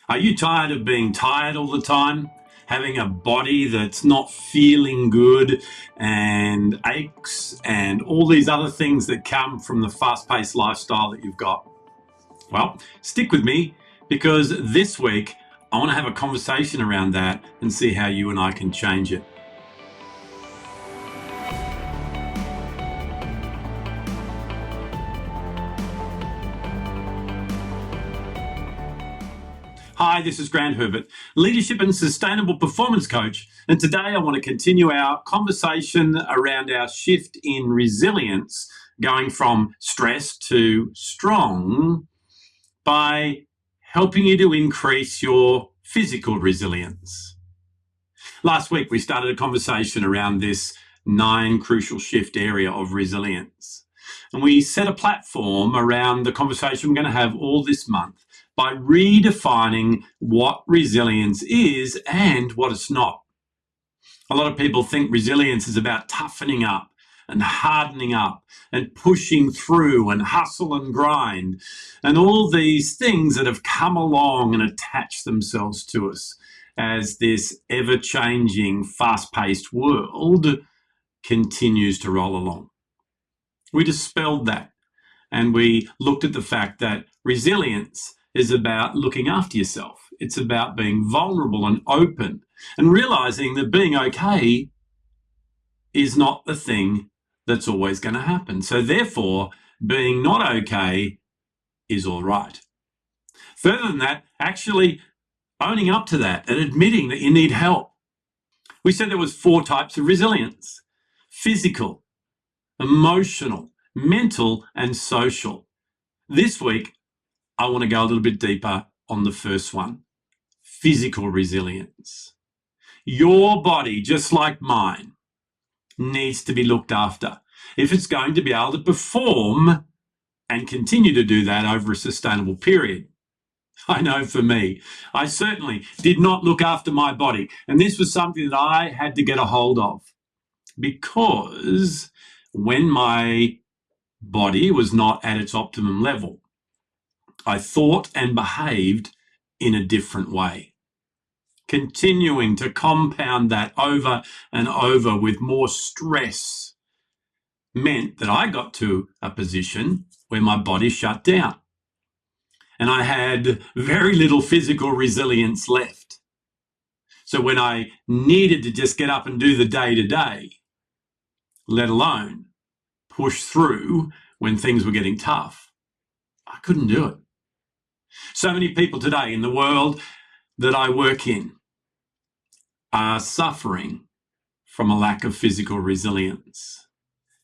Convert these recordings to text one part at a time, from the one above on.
Are you tired of being tired all the time? Having a body that's not feeling good and aches and all these other things that come from the fast-paced lifestyle that you've got? Well, stick with me because this week I want to have a conversation around that and see how you and I can change it. Hi, this is Grant Herbert, Leadership and Sustainable Performance Coach, and today I want to continue our conversation around our shift in resilience, going from stress to strong, by helping you to increase your physical resilience. Last week we started a conversation around this 9 crucial shift area of resilience, and we set a platform around the conversation we're going to have all this month by redefining what resilience is and what it's not. A lot of people think resilience is about toughening up and hardening up and pushing through and hustle and grind and all these things that have come along and attached themselves to us as this ever-changing, fast-paced world continues to roll along. We dispelled that and we looked at the fact that resilience is about looking after yourself. It's about being vulnerable and open and realizing that being okay is not the thing that's always going to happen. So therefore, being not okay is all right. Further than that, actually owning up to that and admitting that you need help. We said there was 4 types of resilience: physical, emotional, mental, and social. This week, I want to go a little bit deeper on the first one, physical resilience. Your body, just like mine, needs to be looked after if it's going to be able to perform and continue to do that over a sustainable period. I know for me, I certainly did not look after my body, and this was something that I had to get a hold of, because when my body was not at its optimum level, I thought and behaved in a different way. Continuing to compound that over and over with more stress meant that I got to a position where my body shut down and I had very little physical resilience left. So when I needed to just get up and do the day-to-day, let alone push through when things were getting tough, I couldn't do it. So many people today in the world that I work in are suffering from a lack of physical resilience.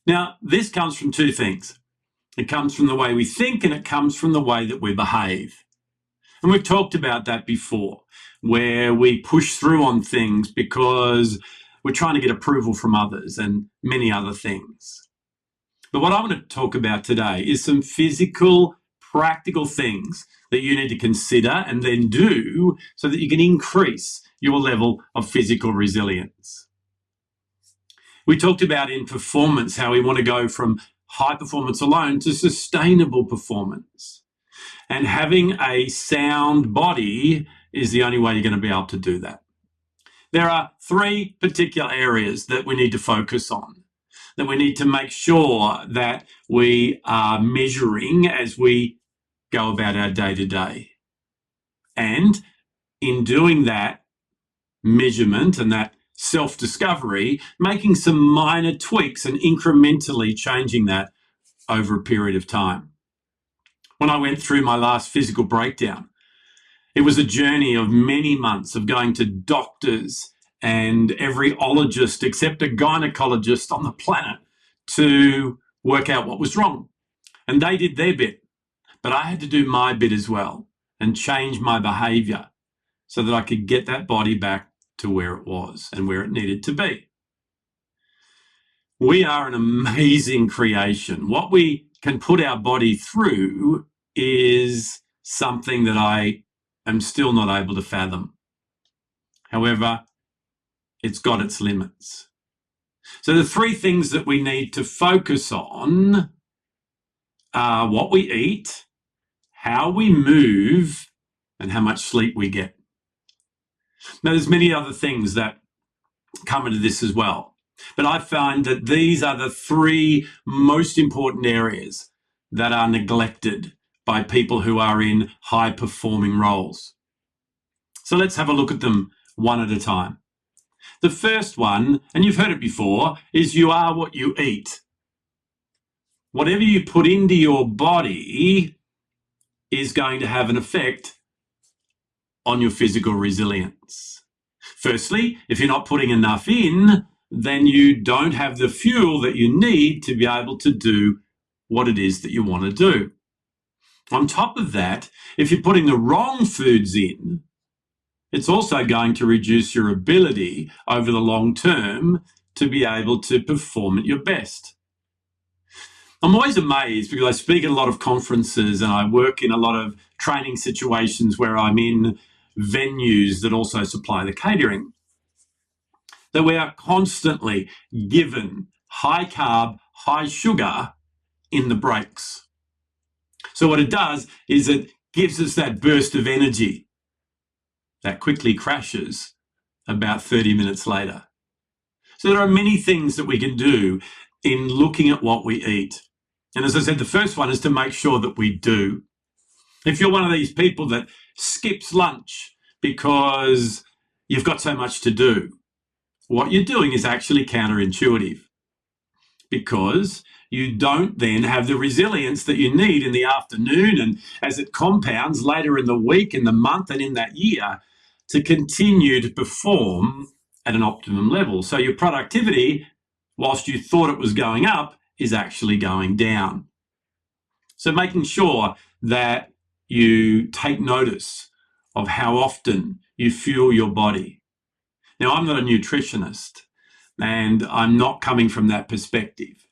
Now, this comes from 2 things. It comes from the way we think and it comes from the way that we behave. And we've talked about that before, where we push through on things because we're trying to get approval from others and many other things. But what I want to talk about today is some physical, practical things that you need to consider and then do so that you can increase your level of physical resilience. We talked about in performance how we want to go from high performance alone to sustainable performance. And having a sound body is the only way you're going to be able to do that. There are 3 particular areas that we need to focus on, that we need to make sure that we are measuring as we go about our day-to-day. And in doing that measurement and that self-discovery, making some minor tweaks and incrementally changing that over a period of time. When I went through my last physical breakdown, it was a journey of many months of going to doctors and every ologist except a gynecologist on the planet to work out what was wrong. And they did their bit, but I had to do my bit as well and change my behavior so that I could get that body back to where it was and where it needed to be. We are an amazing creation. What we can put our body through is something that I am still not able to fathom. However, it's got its limits. So the 3 things that we need to focus on are what we eat, how we move, and how much sleep we get. Now, there's many other things that come into this as well, but I find that these are the three most important areas that are neglected by people who are in high-performing roles. So let's have a look at them one at a time. The first one, and you've heard it before, is you are what you eat. Whatever you put into your body is going to have an effect on your physical resilience. Firstly, if you're not putting enough in, then you don't have the fuel that you need to be able to do what it is that you want to do. On top of that, if you're putting the wrong foods in, it's also going to reduce your ability over the long term to be able to perform at your best. I'm always amazed because I speak at a lot of conferences and I work in a lot of training situations where I'm in venues that also supply the catering, that we are constantly given high carb, high sugar in the breaks. So what it does is it gives us that burst of energy that quickly crashes about 30 minutes later. So there are many things that we can do in looking at what we eat. And as I said, the first one is to make sure that we do. If you're one of these people that skips lunch because you've got so much to do, what you're doing is actually counterintuitive, because you don't then have the resilience that you need in the afternoon and as it compounds later in the week, in the month, and in that year to continue to perform at an optimum level. So your productivity, whilst you thought it was going up, is actually going down. So making sure that you take notice of how often you fuel your body. Now, I'm not a nutritionist and I'm not coming from that perspective.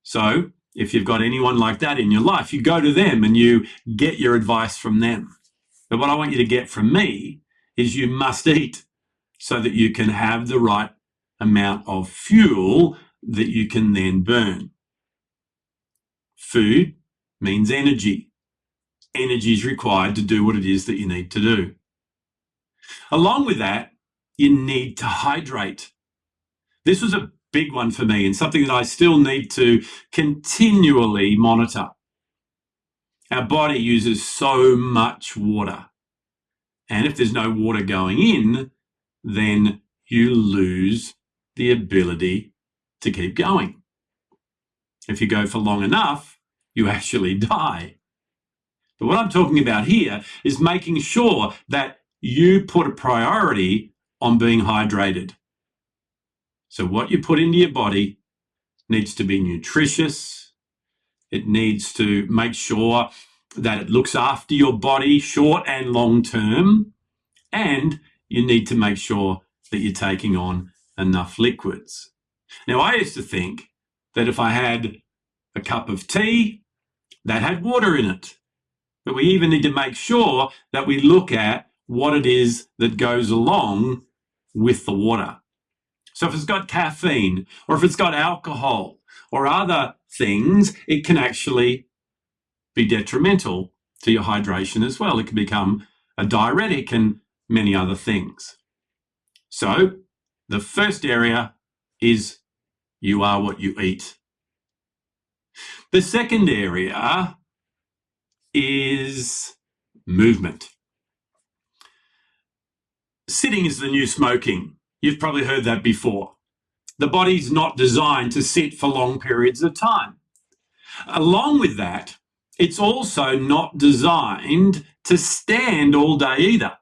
So if you've got anyone like that in your life, you go to them and you get your advice from them. But what I want you to get from me is you must eat so that you can have the right amount of fuel that you can then burn. Food means energy. Energy is required to do what it is that you need to do. Along with that, you need to hydrate. This was a big one for me and something that I still need to continually monitor. Our body uses so much water. And if there's no water going in, then you lose the ability to keep going. If you go for long enough, you actually die. But what I'm talking about here is making sure that you put a priority on being hydrated. So what you put into your body needs to be nutritious. It needs to make sure that it looks after your body short and long term. And you need to make sure that you're taking on enough liquids. Now, I used to think that if I had a cup of tea, that had water in it. But we even need to make sure that we look at what it is that goes along with the water. So if it's got caffeine or if it's got alcohol or other things, it can actually be detrimental to your hydration as well. It can become a diuretic and many other things. So the first area is you are what you eat. The second area is movement. Sitting is the new smoking. You've probably heard that before. The body's not designed to sit for long periods of time. Along with that, it's also not designed to stand all day either.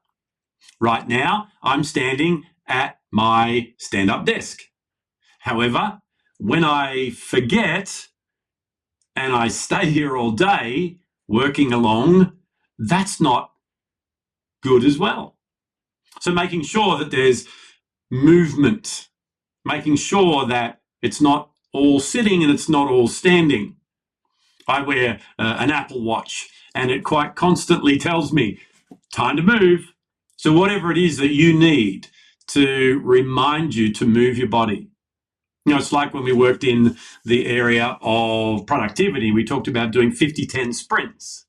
Right now, I'm standing at my stand-up desk. However, when I forget and I stay here all day working along, that's not good as well. So making sure that there's movement, making sure that it's not all sitting and it's not all standing. I wear an Apple Watch and it quite constantly tells me, time to move. So whatever it is that you need to remind you to move your body. You know, it's like when we worked in the area of productivity, we talked about doing 50-10 sprints.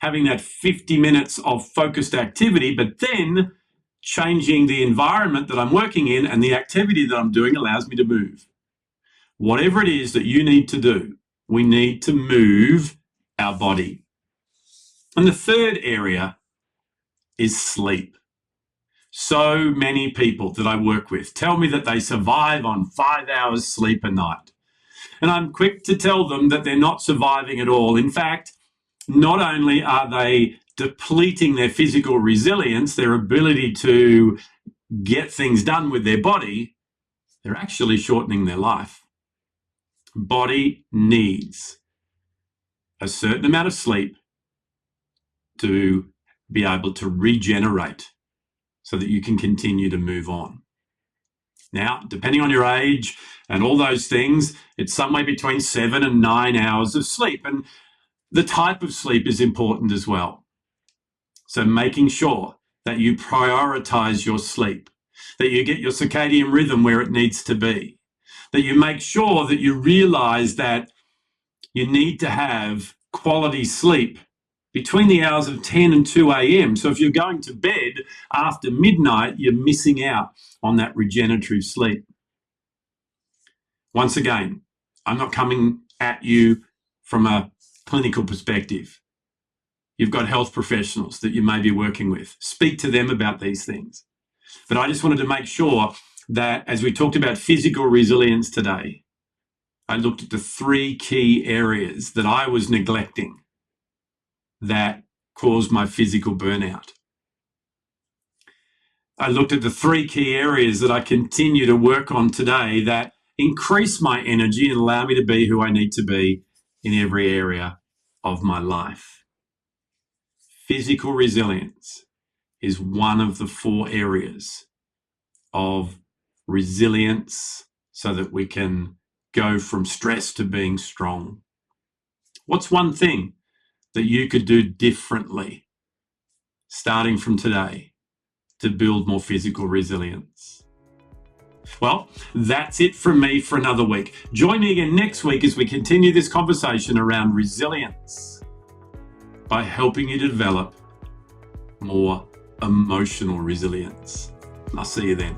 having that 50 minutes of focused activity, but then changing the environment that I'm working in and the activity that I'm doing allows me to move. Whatever it is that you need to do, we need to move our body. And the third area is sleep. So many people that I work with tell me that they survive on 5 hours sleep a night. And I'm quick to tell them that they're not surviving at all. In fact, not only are they depleting their physical resilience, their ability to get things done with their body, they're actually shortening their life. Body needs a certain amount of sleep to be able to regenerate so that you can continue to move on. Now, depending on your age and all those things, it's somewhere between 7 and 9 hours of sleep. And the type of sleep is important as well. So making sure that you prioritize your sleep, that you get your circadian rhythm where it needs to be, that you make sure that you realize that you need to have quality sleep between the hours of 10 and 2 a.m. So if you're going to bed after midnight, you're missing out on that regenerative sleep. Once again, I'm not coming at you from a clinical perspective. You've got health professionals that you may be working with. Speak to them about these things. But I just wanted to make sure that as we talked about physical resilience today, I looked at the 3 key areas that I was neglecting that caused my physical burnout. I looked at the 3 key areas that I continue to work on today that increase my energy and allow me to be who I need to be in every area of my life. Physical resilience is one of the 4 areas of resilience so that we can go from stress to being strong. What's one thing that you could do differently starting from today to build more physical resilience? Well, that's it from me for another week. Join me again next week as we continue this conversation around resilience by helping you develop more emotional resilience. I'll see you then.